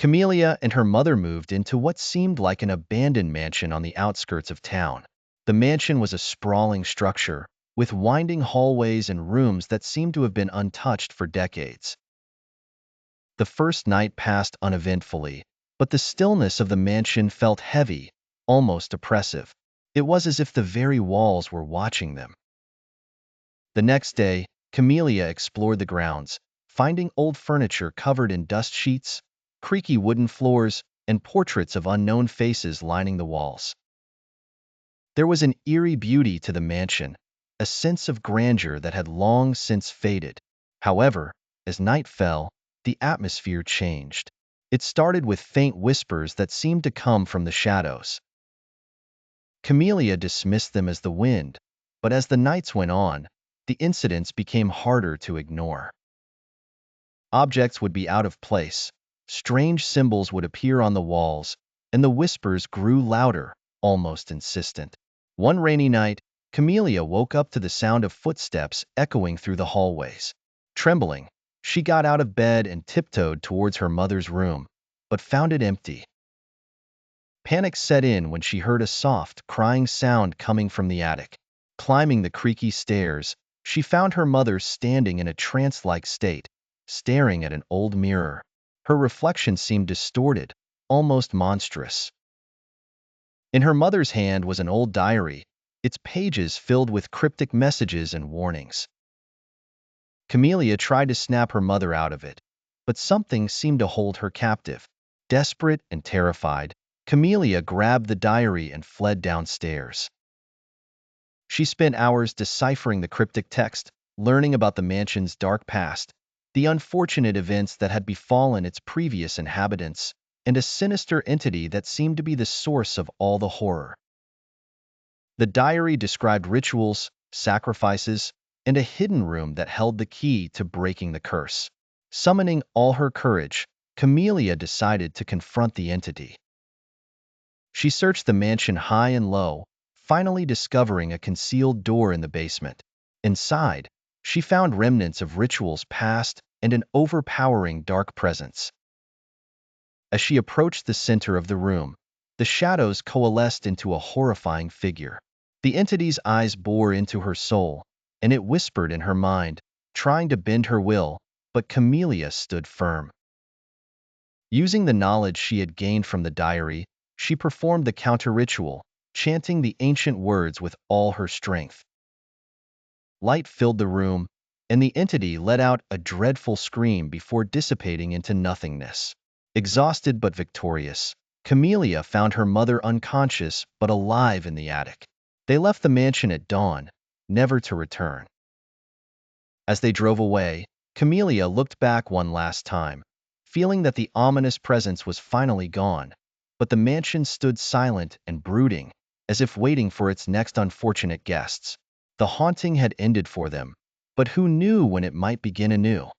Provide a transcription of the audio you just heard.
Camelia and her mother moved into what seemed like an abandoned mansion on the outskirts of town. The mansion was a sprawling structure, with winding hallways and rooms that seemed to have been untouched for decades. The first night passed uneventfully, but the stillness of the mansion felt heavy, almost oppressive. It was as if the very walls were watching them. The next day, Camelia explored the grounds, finding old furniture covered in dust sheets, creaky wooden floors, and portraits of unknown faces lining the walls. There was an eerie beauty to the mansion, a sense of grandeur that had long since faded. However, as night fell, the atmosphere changed. It started with faint whispers that seemed to come from the shadows. Camelia dismissed them as the wind, but as the nights went on, the incidents became harder to ignore. Objects would be out of place, strange symbols would appear on the walls, and the whispers grew louder, almost insistent. One rainy night, Camelia woke up to the sound of footsteps echoing through the hallways. Trembling, she got out of bed and tiptoed towards her mother's room, but found it empty. Panic set in when she heard a soft, crying sound coming from the attic. Climbing the creaky stairs, she found her mother standing in a trance-like state, staring at an old mirror. Her reflection seemed distorted, almost monstrous. In her mother's hand was an old diary, its pages filled with cryptic messages and warnings. Camelia tried to snap her mother out of it, but something seemed to hold her captive. Desperate and terrified, Camelia grabbed the diary and fled downstairs. She spent hours deciphering the cryptic text, learning about the mansion's dark past, the unfortunate events that had befallen its previous inhabitants, and a sinister entity that seemed to be the source of all the horror. The diary described rituals, sacrifices, and a hidden room that held the key to breaking the curse. Summoning all her courage, Camelia decided to confront the entity. She searched the mansion high and low, finally discovering a concealed door in the basement. Inside, she found remnants of rituals past and an overpowering dark presence. As she approached the center of the room, the shadows coalesced into a horrifying figure. The entity's eyes bored into her soul, and it whispered in her mind, trying to bend her will, but Camelia stood firm. Using the knowledge she had gained from the diary, she performed the counter-ritual, chanting the ancient words with all her strength. Light filled the room, and the entity let out a dreadful scream before dissipating into nothingness. Exhausted but victorious, Camelia found her mother unconscious but alive in the attic. They left the mansion at dawn, never to return. As they drove away, Camelia looked back one last time, feeling that the ominous presence was finally gone, but the mansion stood silent and brooding, as if waiting for its next unfortunate guests. The haunting had ended for them, but who knew when it might begin anew?